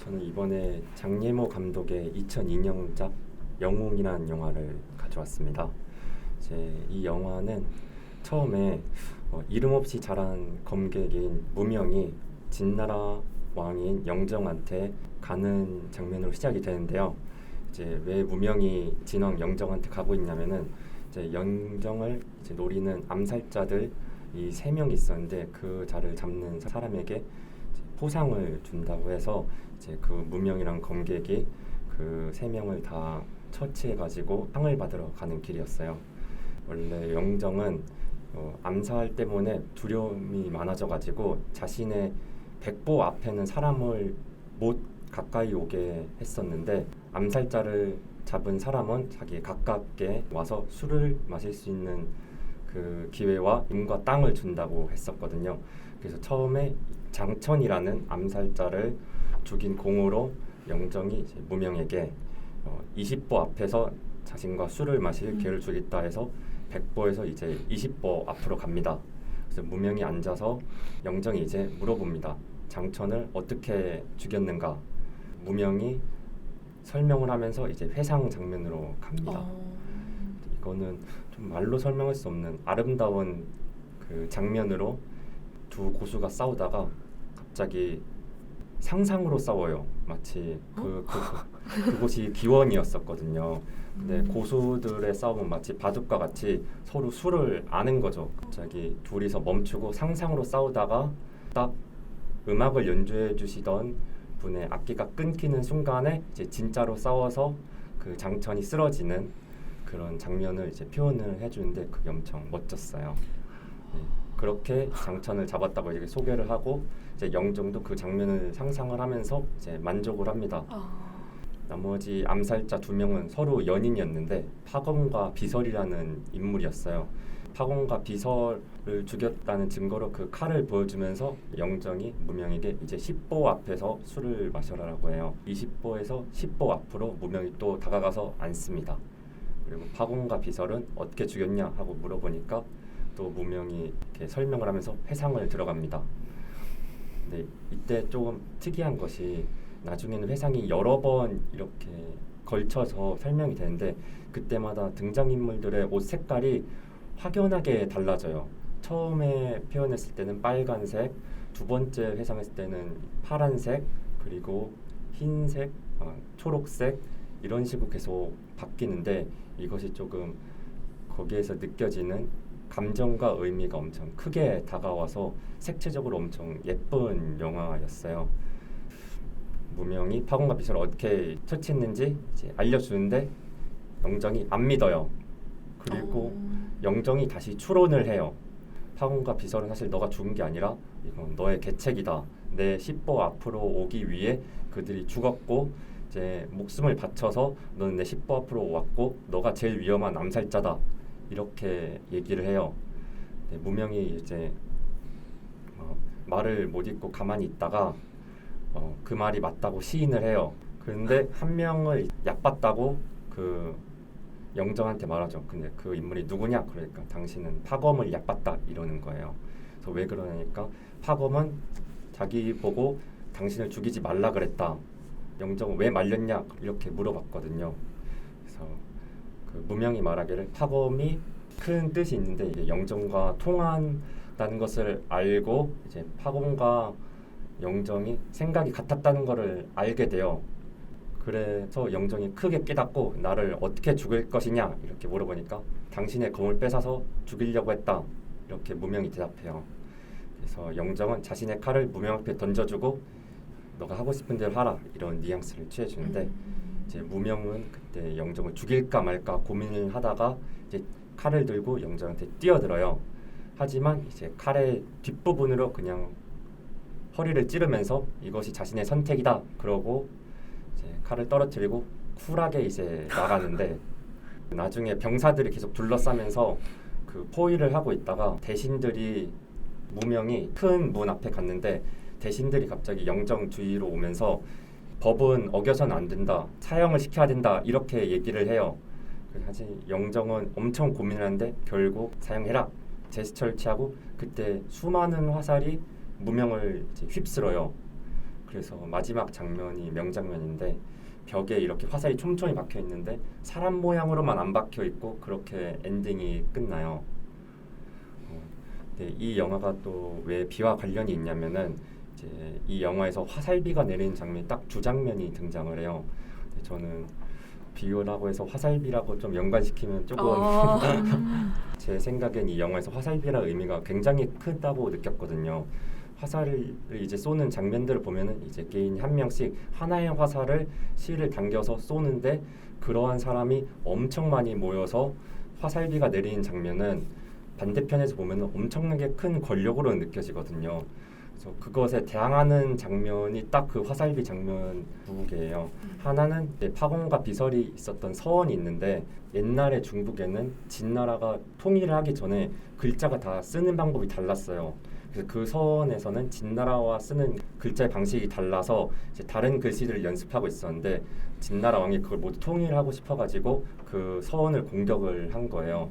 저는 이번에 장예모 감독의 2002년작 영웅이라는 영화를 가져왔습니다. 이제 이 영화는 처음에 이름 없이 자란 검객인 무명이 진나라 왕인 영정한테 가는 장면으로 시작이 되는데요. 이제 왜 무명이 진왕 영정한테 가고 있냐면은 이제 영정을 이제 노리는 암살자들 이 3명이 있었는데 그 자를 잡는 사람에게 포상을 준다고 해서 이제 그 무명이랑 검객이 그 3명을 다 처치해가지고 상을 받으러 가는 길이었어요. 원래 영정은 암살 때문에 두려움이 많아져가지고 자신의 백보 앞에는 사람을 못 가까이 오게 했었는데 암살자를 잡은 사람은 자기 가깝게 와서 술을 마실 수 있는 그 기회와 임과 땅을 준다고 했었거든요. 그래서 처음에 장천이라는 암살자를 죽인 공으로 영정이 이제 무명에게 20보 앞에서 자신과 술을 마실 기회를 주겠다 해서 100보에서 이제 20보 앞으로 갑니다. 그래서 무명이 앉아서 영정이 이제 물어봅니다. 장천을 어떻게 죽였는가? 무명이 설명을 하면서 이제 회상 장면으로 갑니다. 이거는 좀 말로 설명할 수 없는 아름다운 그 장면으로 두 고수가 싸우다가 갑자기 상상으로 싸워요. 마치 그곳이 기원이었었거든요. 근데 고수들의 싸움은 마치 바둑과 같이 서로 수를 아는 거죠. 갑자기 둘이서 멈추고 상상으로 싸우다가 딱 음악을 연주해 주시던 분의 악기가 끊기는 순간에 이제 진짜로 싸워서 그 장천이 쓰러지는 그런 장면을 이제 표현을 해주는데 그게 엄청 멋졌어요. 네, 그렇게 장천을 잡았다고 이렇게 소개를 하고 이제 영정도 그 장면을 상상을 하면서 이제 만족을 합니다. 나머지 암살자 2명은 서로 연인이었는데 파검과 비설이라는 인물이었어요. 파검과 비설을 죽였다는 증거로 그 칼을 보여주면서 영정이 무명에게 이제 10보 앞에서 술을 마셔라라고 해요. 20보에서 10보 앞으로 무명이 또 다가가서 앉습니다. 그리고 파검과 비설은 어떻게 죽였냐 하고 물어보니까 또 무명이 이렇게 설명을 하면서 회상을 들어갑니다. 근데 이때 조금 특이한 것이 나중에는 회상이 여러 번 이렇게 걸쳐서 설명이 되는데 그때마다 등장인물들의 옷 색깔이 확연하게 달라져요. 처음에 표현했을 때는 빨간색, 두 번째 회상했을 때는 파란색, 그리고 흰색, 초록색 이런 식으로 계속 바뀌는데 이것이 조금 거기에서 느껴지는 감정과 의미가 엄청 크게 다가와서 색채적으로 엄청 예쁜 영화였어요. 무명이 파공과 비설을 어떻게 처치했는지 이제 알려주는데 영정이 안 믿어요. 그리고 영정이 다시 추론을 해요. 파공과 비설은 사실 너가 죽은 게 아니라 이건 너의 계책이다. 내 10보 앞으로 오기 위해 그들이 죽었고 이제 목숨을 바쳐서 너는 내 10보 앞으로 왔고 너가 제일 위험한 암살자다. 이렇게 얘기를 해요. 네, 무명이 이제 말을 못 잇고 가만히 있다가 그 말이 맞다고 시인을 해요. 그런데 한 명을 얕봤다고 그 영정한테 말하죠. 근데 그 인물이 누구냐? 그러니까 당신은 파검을 얕봤다 이러는 거예요. 그래서 왜 그러냐니까 파검은 자기 보고 당신을 죽이지 말라 그랬다. 영정은 왜 말렸냐? 이렇게 물어봤거든요. 그래서 그 무명이 말하기를 파검이 큰 뜻이 있는데 이게 영정과 통한다는 것을 알고 이제 파검과 영정이 생각이 같았다는 것을 알게 돼요. 그래서 영정이 크게 깨닫고 나를 어떻게 죽일 것이냐 이렇게 물어보니까 당신의 검을 뺏어서 죽이려고 했다 이렇게 무명이 대답해요. 그래서 영정은 자신의 칼을 무명 앞에 던져주고 너가 하고 싶은 대로 하라 이런 뉘앙스를 취해주는데 이제 무명은 그때 영정을 죽일까 말까 고민을 하다가 이제 칼을 들고 영정한테 뛰어들어요. 하지만 이제 칼의 뒷부분으로 그냥 허리를 찌르면서 이것이 자신의 선택이다 그러고 이제 칼을 떨어뜨리고 쿨하게 이제 나가는데 나중에 병사들이 계속 둘러싸면서 그 포위를 하고 있다가 대신들이 무명이 큰 문 앞에 갔는데 대신들이 갑자기 영정 주위로 오면서 법은 어겨서는 안 된다. 사형을 시켜야 된다. 이렇게 얘기를 해요. 하지만 영정은 엄청 고민을 하는데 결국 사형해라. 제스처를 취하고 그때 수많은 화살이 무명을 이제 휩쓸어요. 그래서 마지막 장면이 명장면인데 벽에 이렇게 화살이 촘촘히 박혀 있는데 사람 모양으로만 안 박혀 있고 그렇게 엔딩이 끝나요. 네, 이 영화가 또 왜 비와 관련이 있냐면은 이제 이 영화에서 화살비가 내리는 장면이 딱 두 장면이 등장을 해요. 저는 비유라고 해서 화살비라고 좀 연관시키면 조금 제 생각엔 이 영화에서 화살비라는 의미가 굉장히 크다고 느꼈거든요. 화살을 이제 쏘는 장면들을 보면은 이제 개인이 한 명씩 하나의 화살을 실을 당겨서 쏘는데 그러한 사람이 엄청 많이 모여서 화살비가 내리는 장면은 반대편에서 보면은 엄청나게 큰 권력으로 느껴지거든요. 그래서 그것에 대항하는 장면이 딱 그 화살비 장면 두 개예요. 하나는 파공과 비설이 있었던 서원이 있는데 옛날에 중국에는 진나라가 통일을 하기 전에 글자가 다 쓰는 방법이 달랐어요. 그래서 그 서원에서는 진나라와 쓰는 글자의 방식이 달라서 이제 다른 글씨들을 연습하고 있었는데 진나라 왕이 그걸 모두 통일하고 싶어가지고 그 서원을 공격을 한 거예요.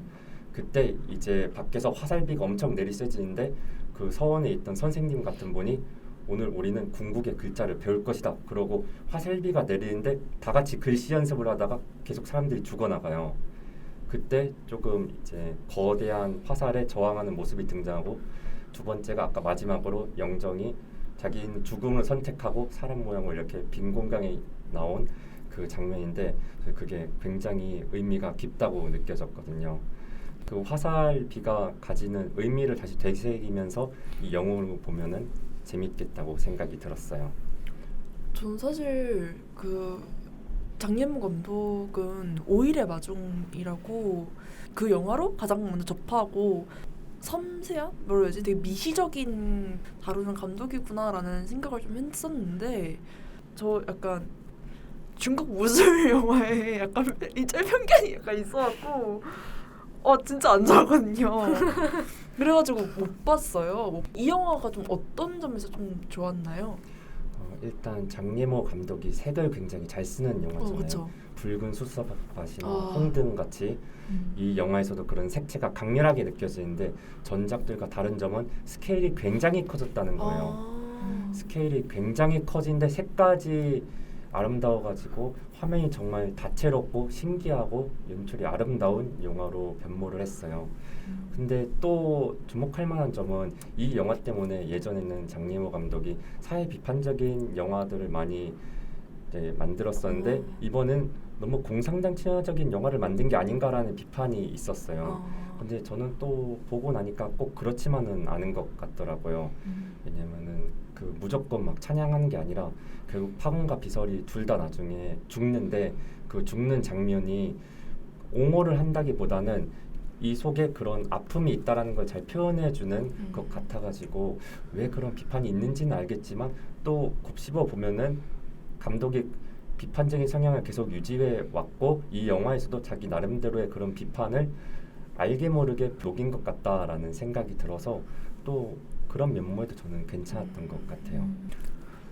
그때 이제 밖에서 화살비가 엄청 내리쬐지는데 그 서원에 있던 선생님 같은 분이 오늘 우리는 궁극의 글자를 배울 것이다. 그러고 화살비가 내리는데 다 같이 글씨 연습을 하다가 계속 사람들이 죽어나가요. 그때 조금 이제 거대한 화살에 저항하는 모습이 등장하고 두 번째가 아까 마지막으로 영정이 자기는 죽음을 선택하고 사람 모양으로 이렇게 빈 공간에 나온 그 장면인데 그게 굉장히 의미가 깊다고 느껴졌거든요. 그 화살비가 가지는 의미를 다시 되새기면서 이 영웅을 보면은 재밌겠다고 생각이 들었어요. 전 사실 그 장예모 감독은 오일의 마중이라고 그 영화로 가장 먼저 접하고 섬세한 뭐라 해야지 되게 미시적인 다루는 감독이구나라는 생각을 좀 했었는데 저 약간 중국 무술 영화에 약간 이짤 편견이 약간 있어갖고 진짜 안 좋아하거든요. 그래가지고 못 봤어요. 이 영화가 좀 어떤 점에서 좀 좋았나요? 일단 장예모 감독이 색을 굉장히 잘 쓰는 영화잖아요. 그쵸. 붉은 수사밭이나 홍등 같이 이 영화에서도 그런 색채가 강렬하게 느껴지는데 전작들과 다른 점은 스케일이 굉장히 커졌다는 거예요. 스케일이 굉장히 커진데 색까지 아름다워가지고 화면이 정말 다채롭고 신기하고 연출이 아름다운 영화로 변모를 했어요. 근데 또 주목할 만한 점은 이 영화 때문에 예전에는 장예모 감독이 사회 비판적인 영화들을 많이 만들었었는데 이번엔 너무 공상당 친화적인 영화를 만든 게 아닌가라는 비판이 있었어요. 근데 저는 또 보고 나니까 꼭 그렇지만은 않은 것 같더라고요. 왜냐면은 그 무조건 막 찬양하는 게 아니라 결국 파공과 비설이 둘 다 나중에 죽는데 그 죽는 장면이 옹호를 한다기보다는 이 속에 그런 아픔이 있다라는 걸 잘 표현해주는 것 같아가지고 왜 그런 비판이 있는지는 알겠지만 또 곱씹어 보면은 감독이 비판적인 성향을 계속 유지해 왔고 이 영화에서도 자기 나름대로의 그런 비판을 알게 모르게 녹인 것 같다라는 생각이 들어서 또 그런 면모에도 저는 괜찮았던 것 같아요.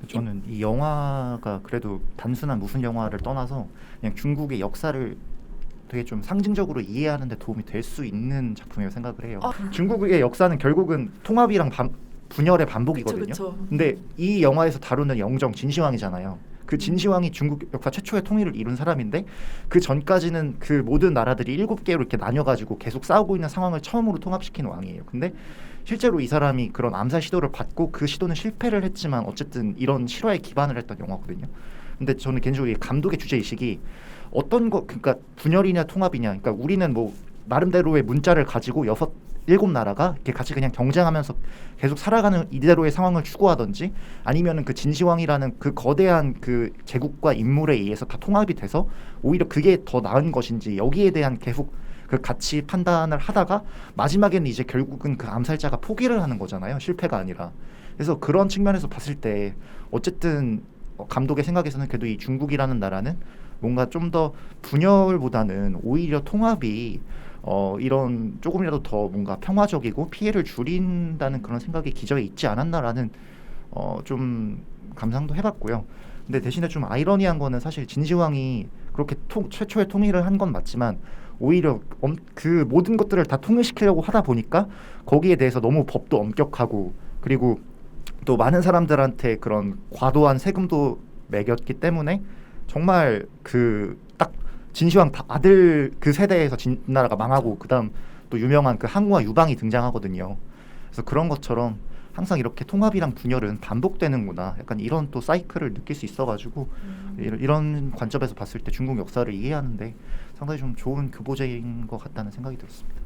저는 이 영화가 그래도 단순한 무슨 영화를 떠나서 그냥 중국의 역사를 되게 좀 상징적으로 이해하는 데 도움이 될 수 있는 작품이라고 생각을 해요. 중국의 역사는 결국은 통합이랑 분열의 반복이거든요. 그쵸. 근데 이 영화에서 다루는 영정 진시황이잖아요. 그 진시황이 중국 역사 최초의 통일을 이룬 사람인데 그 전까지는 그 모든 나라들이 7개로 이렇게 나뉘어가지고 계속 싸우고 있는 상황을 처음으로 통합시킨 왕이에요. 근데 실제로 이 사람이 그런 암살 시도를 받고 그 시도는 실패를 했지만 어쨌든 이런 실화에 기반을 했던 영화거든요. 근데 저는 개인적으로 이 감독의 주제의식이 어떤 거 그러니까 분열이냐 통합이냐 그러니까 우리는 뭐 나름대로의 문자를 가지고 7나라가 이렇게 같이 그냥 경쟁하면서 계속 살아가는 이대로의 상황을 추구하든지 아니면은 그 진시황이라는 그 거대한 그 제국과 인물에 의해서 다 통합이 돼서 오히려 그게 더 나은 것인지 여기에 대한 계속 그 가치 판단을 하다가 마지막에는 이제 결국은 그 암살자가 포기를 하는 거잖아요. 실패가 아니라. 그래서 그런 측면에서 봤을 때 어쨌든 감독의 생각에서는 그래도 이 중국이라는 나라는 뭔가 좀 더 분열보다는 오히려 통합이 이런 조금이라도 더 뭔가 평화적이고 피해를 줄인다는 그런 생각이 기저에 있지 않았나라는 좀 감상도 해봤고요. 근데 대신에 좀 아이러니한 거는 사실 진시황이 그렇게 최초의 통일을 한 건 맞지만 오히려 그 모든 것들을 다 통일시키려고 하다 보니까 거기에 대해서 너무 법도 엄격하고 그리고 또 많은 사람들한테 그런 과도한 세금도 매겼기 때문에 정말 그 딱 진시황 아들 그 세대에서 진나라가 망하고 그다음 또 유명한 그 항우와 유방이 등장하거든요. 그래서 그런 것처럼 항상 이렇게 통합이랑 분열은 반복되는구나. 약간 이런 또 사이클을 느낄 수 있어가지고 이런 관점에서 봤을 때 중국 역사를 이해하는데 상당히 좀 좋은 교보제인 것 같다는 생각이 들었습니다.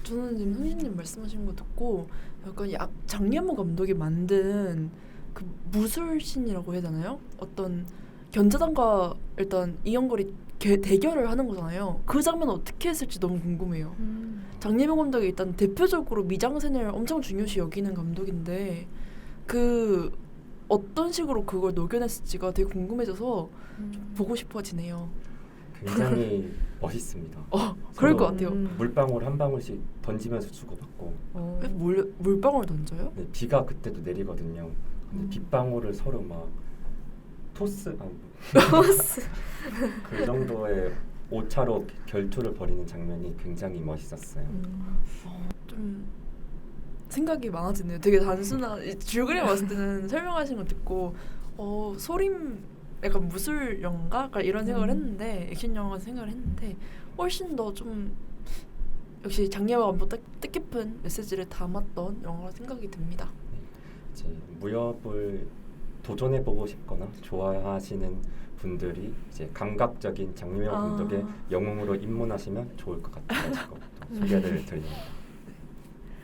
저는 지금 흥신님 말씀하신 거 듣고 약간 장예모 감독이 만든 그 무술신이라고 해야 되나요? 어떤 견자단과 일단 이영걸이 대결을 하는 거잖아요. 그 장면 어떻게 했을지 너무 궁금해요. 장예모 감독이 일단 대표적으로 미장센을 엄청 중요시 여기는 감독인데 그 어떤 식으로 그걸 녹여냈을지가 되게 궁금해져서 좀 보고 싶어지네요. 굉장히 멋있습니다. 그럴 것 서로 같아요. 물방울 한 방울씩 던지면서 주고받고 물방울 던져요? 네, 비가 그때도 내리거든요. 근데 빗방울을 서로 막 토스 그 정도의 오차로 결투를 벌이는 장면이 굉장히 멋있었어요. 좀 생각이 많아지네요. 되게 단순한 줄거리 봤을 때는 설명하신 거 듣고 소림 약간 무술 영화가 약간 이런 생각을 했는데 액션 영화 생각을 했는데 훨씬 더 좀 역시 장예와 감독 뜻깊은 메시지를 담았던 영화라 생각이 듭니다. 이제 무협을 도전해보고 싶거나 좋아하시는 분들이 이제 감각적인 장예와 감독의 영웅으로 입문하시면 좋을 것 같아가지고 소개를 드립니다.